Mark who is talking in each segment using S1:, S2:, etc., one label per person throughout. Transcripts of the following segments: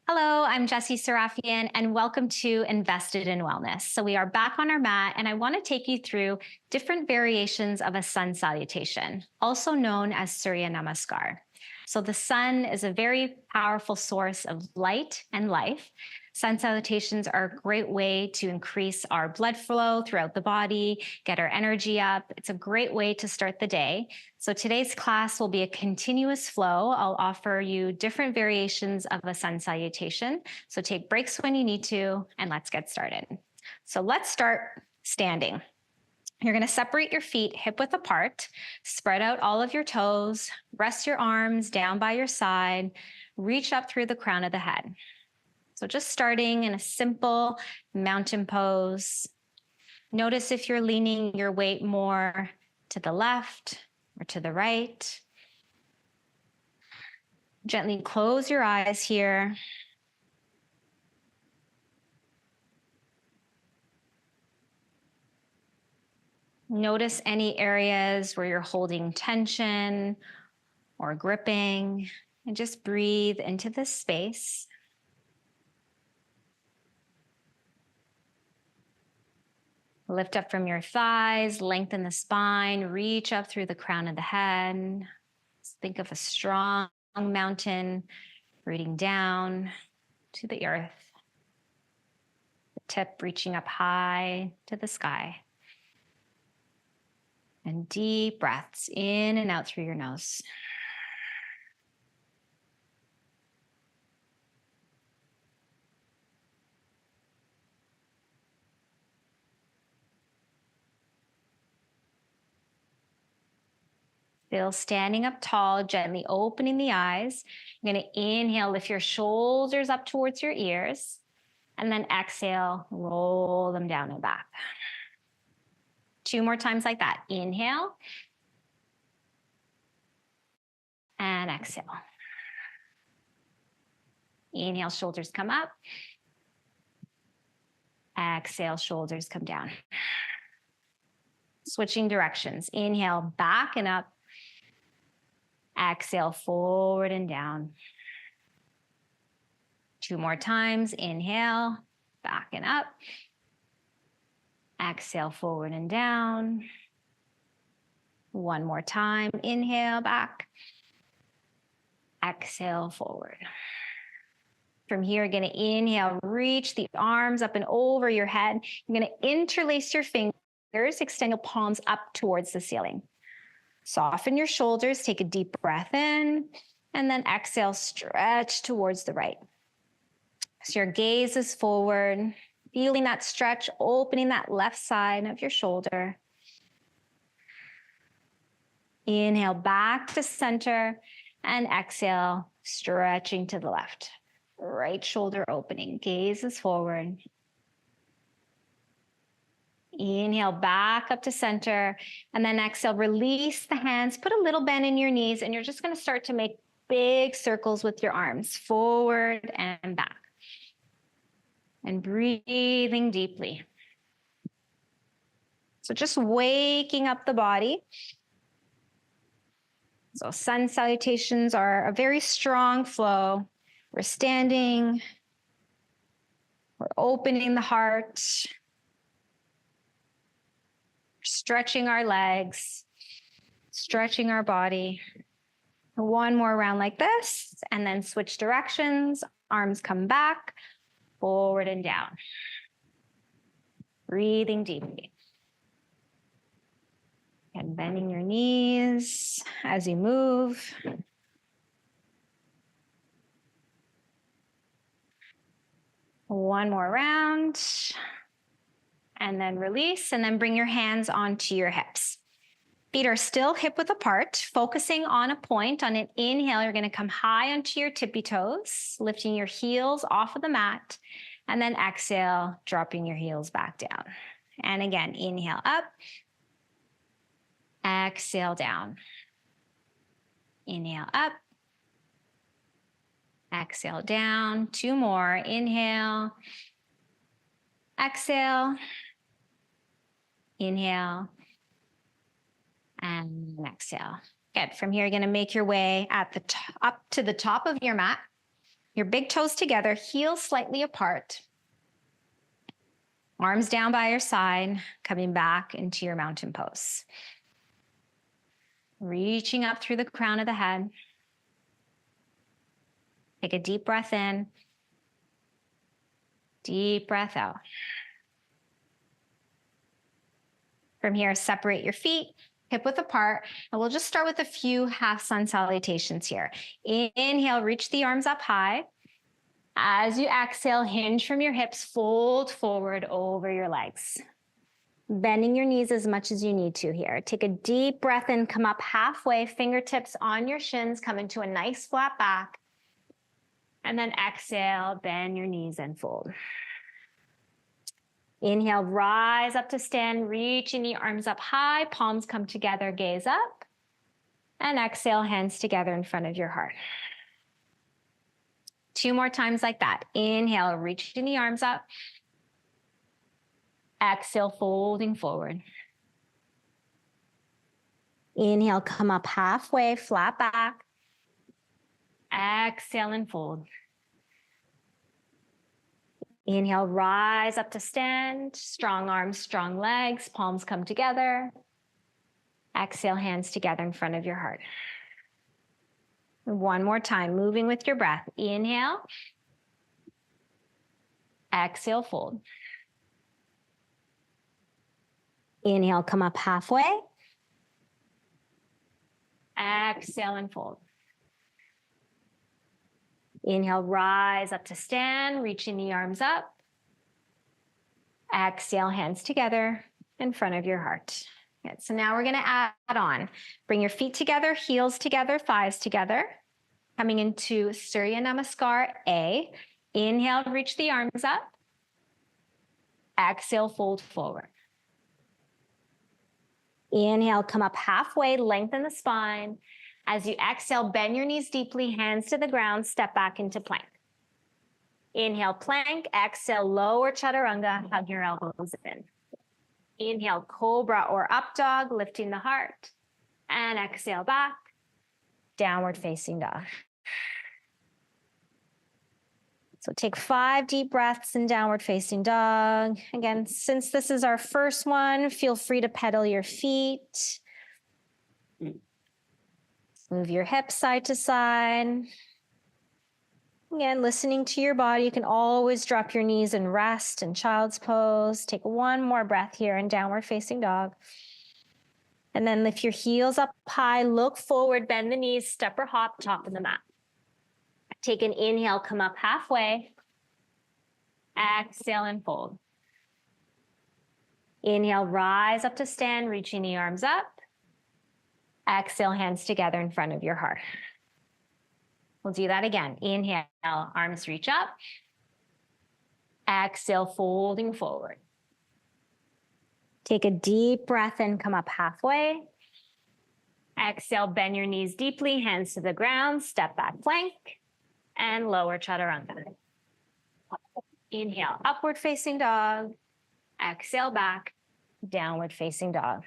S1: Hello, I'm Jessie Sarafian, and welcome to Invested in Wellness. So we are back on our mat, and I want to take you through different variations of a sun salutation, also known as Surya Namaskar. So the sun is a very powerful source of light and life. Sun salutations are a great way to increase our blood flow throughout the body, get our energy up. It's a great way to start the day. So today's class will be a continuous flow. I'll offer you different variations of a sun salutation. So take breaks when you need to, and let's get started. So let's start standing. You're going to separate your feet hip width apart, spread out all of your toes, rest your arms down by your side, reach up through the crown of the head. So just starting in a simple mountain pose. Notice if you're leaning your weight more to the left or to the right. Gently close your eyes here. Notice any areas where you're holding tension or gripping, and just breathe into this space. Lift up from your thighs, lengthen the spine, reach up through the crown of the head. Think of a strong mountain rooting down to the earth, the tip reaching up high to the sky. And deep breaths in and out through your nose. Still standing up tall, gently opening the eyes. You're going to inhale, lift your shoulders up towards your ears, and then exhale, roll them down and back. 2 more times like that. Inhale and exhale. Inhale, shoulders come up. Exhale, shoulders come down. Switching directions. Inhale, back and up. Exhale, forward and down. 2 more times. Inhale, back and up. Exhale, forward and down. 1 more time. Inhale, back. Exhale, forward. From here, you're going to inhale, reach the arms up and over your head. You're going to interlace your fingers, extend your palms up towards the ceiling. Soften your shoulders, take a deep breath in, and then exhale, stretch towards the right. So your gaze is forward, feeling that stretch, opening that left side of your shoulder. Inhale back to center, and exhale, stretching to the left. Right shoulder opening, gaze is forward. Inhale back up to center, and then exhale, release the hands, put a little bend in your knees, and you're just going to start to make big circles with your arms, forward and back. And breathing deeply. So just waking up the body. So sun salutations are a very strong flow. We're standing, we're opening the heart, stretching our legs, stretching our body. 1 more round like this, and then switch directions. Arms come back, forward and down. Breathing deeply. And bending your knees as you move. One more round. And then release, and then bring your hands onto your hips. Feet are still hip width apart, focusing on a point. On an inhale, you're going to come high onto your tippy toes, lifting your heels off of the mat, and then exhale, dropping your heels back down. And again, inhale up, exhale down. Inhale up, exhale down. 2 more, inhale, exhale, inhale, and exhale. Good. From here, you're going to make your way up to the top of your mat. Your big toes together, heels slightly apart. Arms down by your side, coming back into your mountain pose. Reaching up through the crown of the head. Take a deep breath in. Deep breath out. From here, separate your feet, hip width apart, and we'll just start with a few half sun salutations here. Inhale, reach the arms up high. As you exhale, hinge from your hips, fold forward over your legs. Bending your knees as much as you need to here. Take a deep breath in, come up halfway, fingertips on your shins, come into a nice flat back. And then exhale, bend your knees and fold. Inhale, rise up to stand, reaching the arms up high, palms come together, gaze up. And exhale, hands together in front of your heart. 2 more times like that. Inhale, reaching the arms up. Exhale, folding forward. Inhale, come up halfway, flat back. Exhale and fold. Inhale, rise up to stand. Strong arms, strong legs, palms come together. Exhale, hands together in front of your heart. 1 more time, moving with your breath. Inhale. Exhale, fold. Inhale, come up halfway. Exhale and fold. Inhale, rise up to stand, reaching the arms up. Exhale, hands together in front of your heart. Good. So now we're going to add on. Bring your feet together, heels together, thighs together. Coming into Surya Namaskar A. Inhale, reach the arms up. Exhale, fold forward. Inhale, come up halfway, lengthen the spine. As you exhale, bend your knees deeply, hands to the ground, step back into plank. Inhale, plank. Exhale, lower chaturanga, hug your elbows in. Inhale, cobra or up dog, lifting the heart. And exhale back, downward facing dog. So take 5 deep breaths in downward facing dog. Again, since this is our first one, feel free to pedal your feet. Move your hips side to side. Again, listening to your body, you can always drop your knees and rest in child's pose. Take 1 more breath here in downward facing dog. And then lift your heels up high, look forward, bend the knees, step or hop, top of the mat. Take an inhale, come up halfway. Exhale and fold. Inhale, rise up to stand, reaching the arms up. Exhale, hands together in front of your heart. We'll do that again. Inhale, arms reach up. Exhale, folding forward. Take a deep breath in, come up halfway. Exhale, bend your knees deeply, hands to the ground, step back plank. And lower chaturanga. Inhale, upward facing dog. Exhale back, downward facing dog.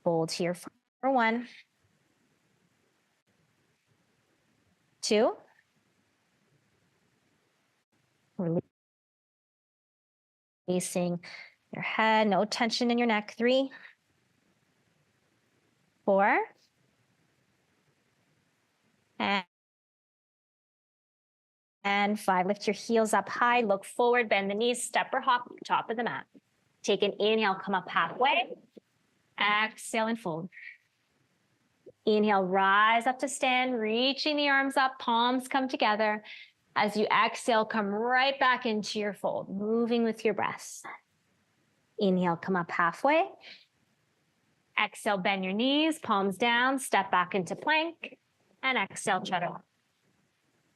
S1: Hold here for 1, 2. Releasing your head, no tension in your neck. 3, 4. And 5, lift your heels up high, look forward, bend the knees, step or hop, top of the mat. Take an inhale, come up halfway. Exhale and fold. Inhale, rise up to stand, reaching the arms up, palms come together. As you exhale, come right back into your fold, moving with your breath. Inhale, come up halfway. Exhale, bend your knees, palms down, step back into plank. And exhale, chaturanga.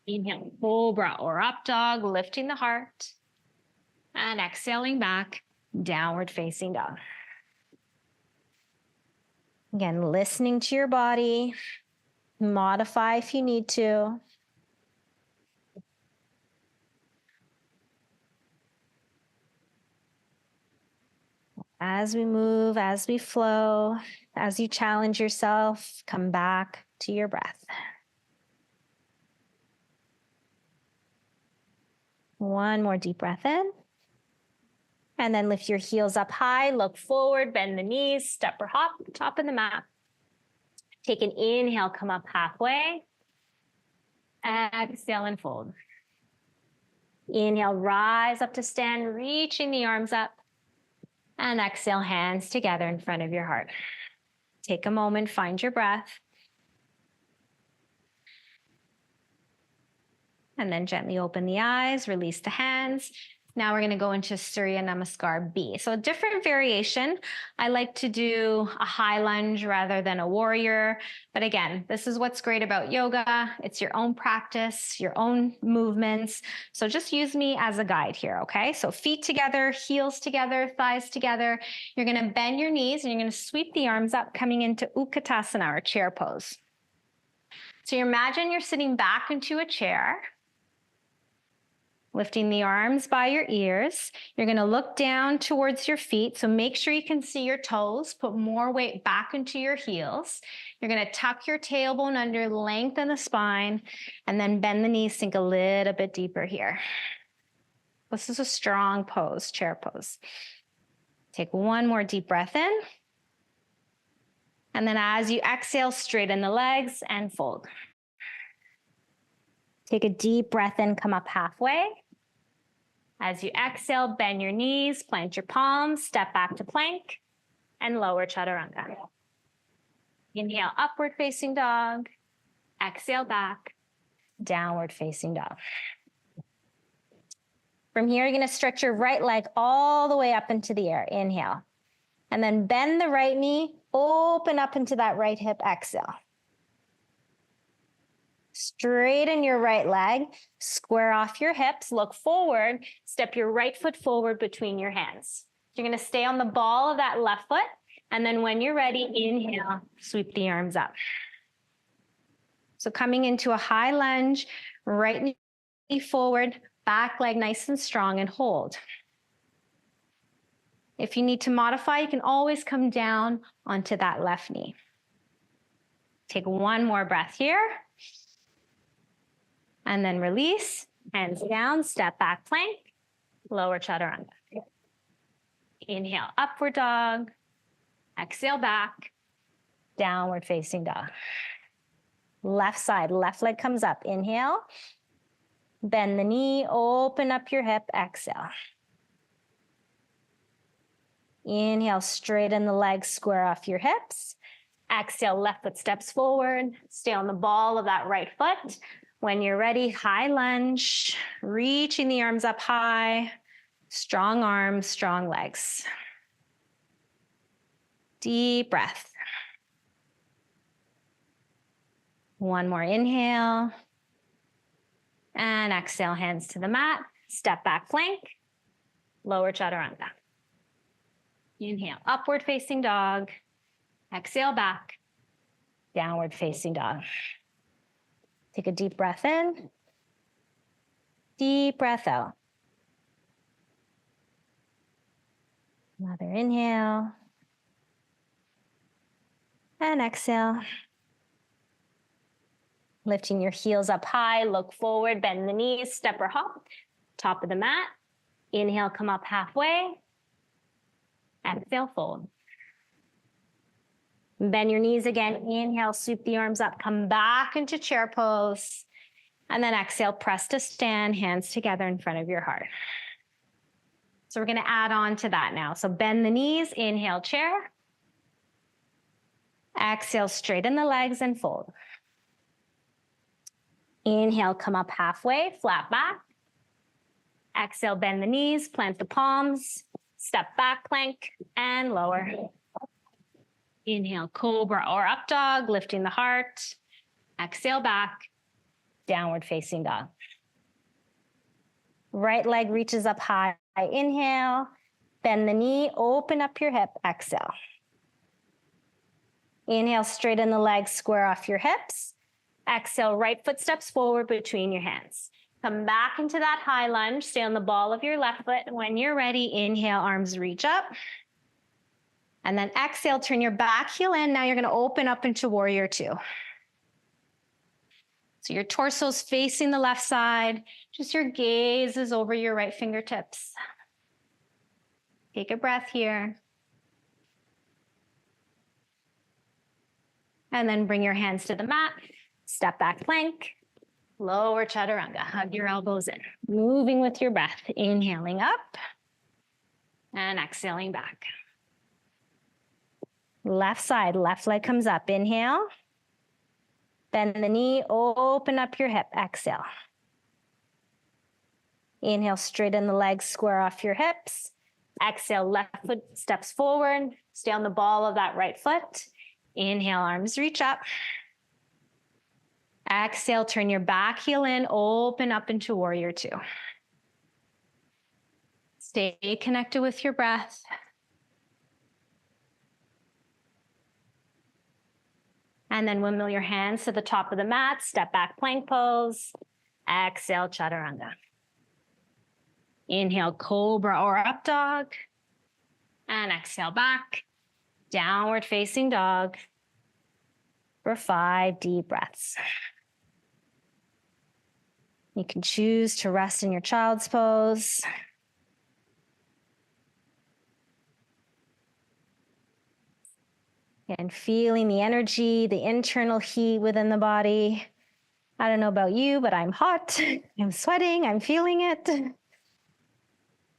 S1: Inhale, cobra or up dog, lifting the heart. And exhaling back, downward facing dog. Again, listening to your body. Modify if you need to. As we move, as we flow, as you challenge yourself, come back to your breath. One more deep breath in. And then lift your heels up high, look forward, bend the knees, step or hop, top of the mat. Take an inhale, come up halfway. Exhale and fold. Inhale, rise up to stand, reaching the arms up. And exhale, hands together in front of your heart. Take a moment, find your breath. And then gently open the eyes, release the hands. Now we're going to go into Surya Namaskar B. So a different variation. I like to do a high lunge rather than a warrior. But again, this is what's great about yoga. It's your own practice, your own movements. So just use me as a guide here, okay? So feet together, heels together, thighs together. You're going to bend your knees and you're going to sweep the arms up, coming into Utkatasana, or chair pose. So you imagine you're sitting back into a chair, lifting the arms by your ears. You're going to look down towards your feet. So make sure you can see your toes. Put more weight back into your heels. You're going to tuck your tailbone under, lengthen the spine, and then bend the knees, sink a little bit deeper here. This is a strong pose, chair pose. Take one more deep breath in. And then as you exhale, straighten the legs and fold. Take a deep breath in, come up halfway. As you exhale, bend your knees, plant your palms, step back to plank, and lower chaturanga. Inhale, upward facing dog. Exhale back, downward facing dog. From here, you're going to stretch your right leg all the way up into the air. Inhale. And then bend the right knee, open up into that right hip, exhale. Straighten your right leg, square off your hips, look forward, step your right foot forward between your hands. You're going to stay on the ball of that left foot, and then when you're ready, inhale, sweep the arms up. So coming into a high lunge, right knee forward, back leg nice and strong, and hold. If you need to modify, you can always come down onto that left knee. Take one more breath here. And then release, hands down, step back plank, lower chaturanga. Inhale, upward dog. Exhale back, downward facing dog. Left side, left leg comes up. Inhale, bend the knee, open up your hip, exhale. Inhale, straighten the legs, square off your hips. Exhale, left foot steps forward. Stay on the ball of that right foot. When you're ready, high lunge, reaching the arms up high, strong arms, strong legs. Deep breath. One more inhale. And exhale, hands to the mat. Step back plank, lower chaturanga. Inhale, upward facing dog. Exhale back, downward facing dog. Take a deep breath in, deep breath out. Another inhale, and exhale. Lifting your heels up high, look forward, bend the knees, step or hop, top of the mat. Inhale, come up halfway. Exhale, fold. Bend your knees again. Inhale, sweep the arms up, come back into chair pose. And then exhale, press to stand, hands together in front of your heart. So we're going to add on to that now. So bend the knees, inhale, chair. Exhale, straighten the legs and fold. Inhale, come up halfway, flat back. Exhale, bend the knees, plant the palms, step back plank, and lower. Inhale, cobra or up dog, lifting the heart. Exhale back, downward facing dog. Right leg reaches up high. Inhale, bend the knee, open up your hip, exhale. Inhale, straighten the legs, square off your hips. Exhale, right foot steps forward between your hands. Come back into that high lunge, stay on the ball of your left foot. When you're ready, inhale, arms reach up. And then exhale, turn your back heel in. Now you're going to open up into warrior two. So your torso's facing the left side. Just your gaze is over your right fingertips. Take a breath here. And then bring your hands to the mat. Step back plank. Lower chaturanga. Hug your elbows in. Moving with your breath. Inhaling up. And exhaling back. Left side, left leg comes up. Inhale. Bend the knee, open up your hip. Exhale. Inhale, straighten the legs, square off your hips. Exhale, left foot steps forward. Stay on the ball of that right foot. Inhale, arms reach up. Exhale, turn your back heel in, open up into warrior two. Stay connected with your breath. And then windmill your hands to the top of the mat, step back plank pose. Exhale, chaturanga. Inhale, cobra or up dog. And exhale back, downward facing dog for 5 deep breaths. You can choose to rest in your child's pose. And feeling the energy, the internal heat within the body. I don't know about you, but I'm hot. I'm sweating. I'm feeling it.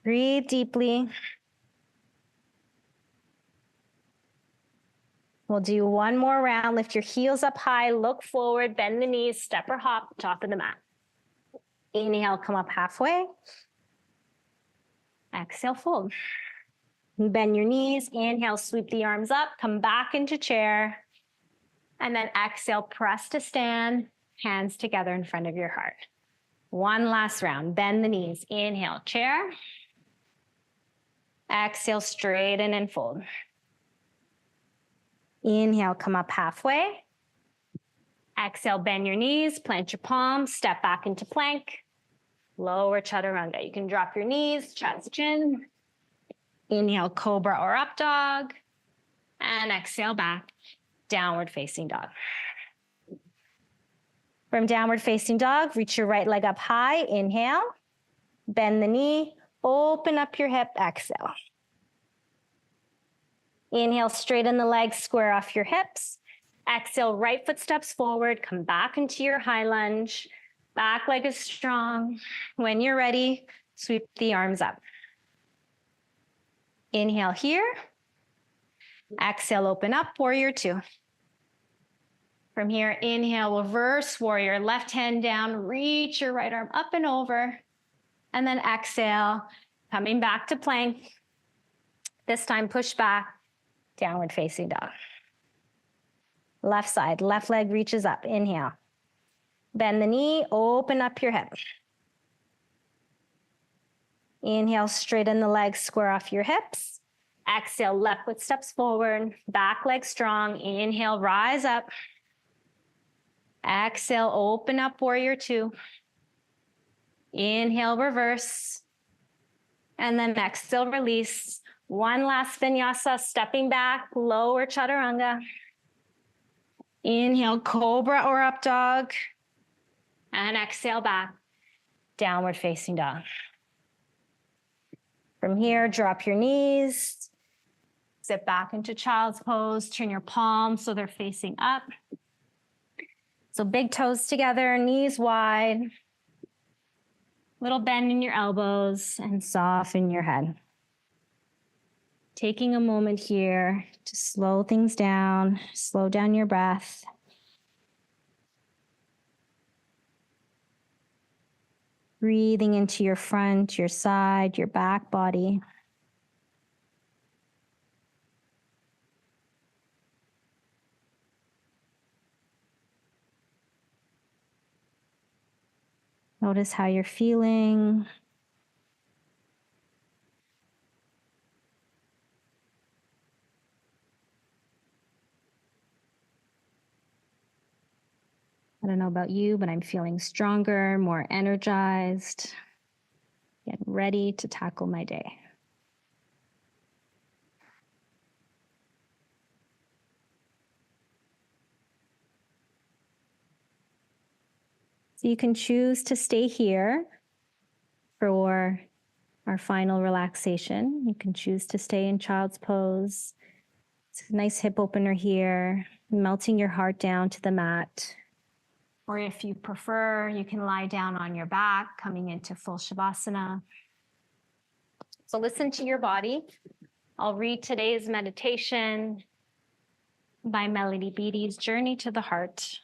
S1: Breathe deeply. We'll do one more round. Lift your heels up high, look forward, bend the knees, step or hop, top of the mat. Inhale, come up halfway. Exhale, fold. Bend your knees, inhale, sweep the arms up, come back into chair. And then exhale, press to stand, hands together in front of your heart. One last round, bend the knees, inhale, chair. Exhale, straighten and fold. Inhale, come up halfway. Exhale, bend your knees, plant your palms, step back into plank. Lower chaturanga. You can drop your knees, chest, chin. Inhale, cobra or up dog. And exhale back, downward facing dog. From downward facing dog, reach your right leg up high. Inhale, bend the knee, open up your hip, exhale. Inhale, straighten the legs, square off your hips. Exhale, right foot steps forward, come back into your high lunge. Back leg is strong. When you're ready, sweep the arms up. Inhale here. Exhale, open up, warrior two. From here, inhale, reverse warrior, left hand down, reach your right arm up and over. And then exhale, coming back to plank. This time, push back, downward facing dog. Left side, left leg reaches up, inhale. Bend the knee, open up your hip. Inhale, straighten the legs, square off your hips. Exhale, left foot steps forward, back leg strong. Inhale, rise up. Exhale, open up, warrior two. Inhale, reverse. And then exhale, release. One last vinyasa, stepping back, lower chaturanga. Inhale, cobra or up dog. And exhale back, downward facing dog. From here, drop your knees. Sit back into child's pose. Turn your palms so they're facing up. So big toes together, knees wide. Little bend in your elbows and soften your head. Taking a moment here to slow things down, slow down your breath. Breathing into your front, your side, your back body. Notice how you're feeling. I don't know about you, but I'm feeling stronger, more energized, getting ready to tackle my day. So you can choose to stay here for our final relaxation. You can choose to stay in child's pose. It's a nice hip opener here, melting your heart down to the mat. Or if you prefer, you can lie down on your back, coming into full Shavasana. So listen to your body. I'll read today's meditation by Melody Beattie's Journey to the Heart.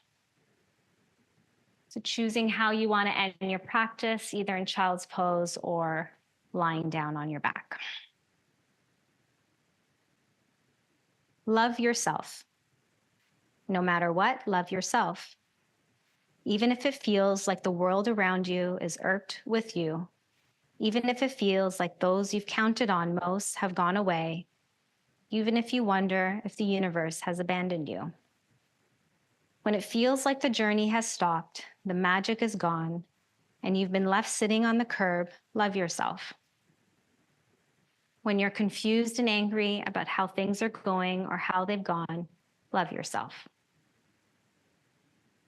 S1: So choosing how you want to end your practice, either in child's pose or lying down on your back. Love yourself. No matter what, love yourself. Even if it feels like the world around you is irked with you, even if it feels like those you've counted on most have gone away, even if you wonder if the universe has abandoned you. When it feels like the journey has stopped, the magic is gone, and you've been left sitting on the curb, love yourself. When you're confused and angry about how things are going or how they've gone, love yourself.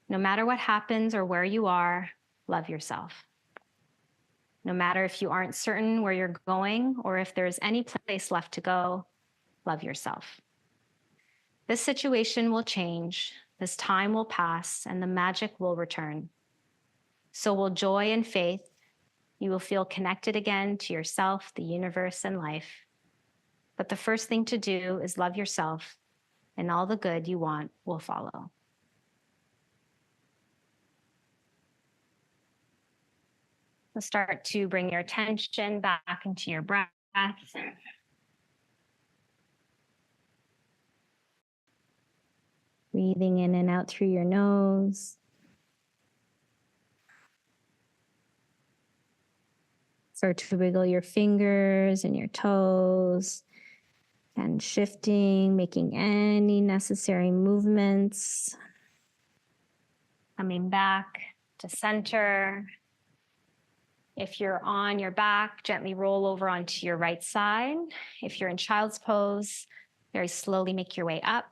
S1: No matter what happens or where you are, love yourself. No matter if you aren't certain where you're going or if there's any place left to go, love yourself. This situation will change, this time will pass, and the magic will return. So will joy and faith. You will feel connected again to yourself, the universe, and life. But the first thing to do is love yourself, and all the good you want will follow. So start to bring your attention back into your breath. Breathing in and out through your nose. Start to wiggle your fingers and your toes and shifting, making any necessary movements. Coming back to center. If you're on your back, gently roll over onto your right side. If you're in child's pose, very slowly make your way up.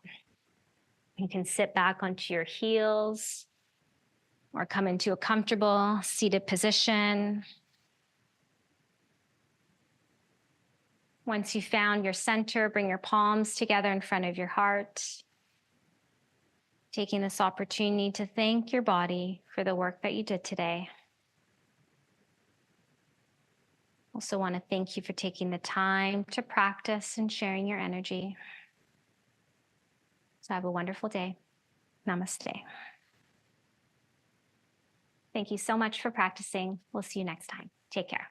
S1: You can sit back onto your heels or come into a comfortable seated position. Once you've found your center, bring your palms together in front of your heart. Taking this opportunity to thank your body for the work that you did today. Also want to thank you for taking the time to practice and sharing your energy. So have a wonderful day. Namaste. Thank you so much for practicing. We'll see you next time. Take care.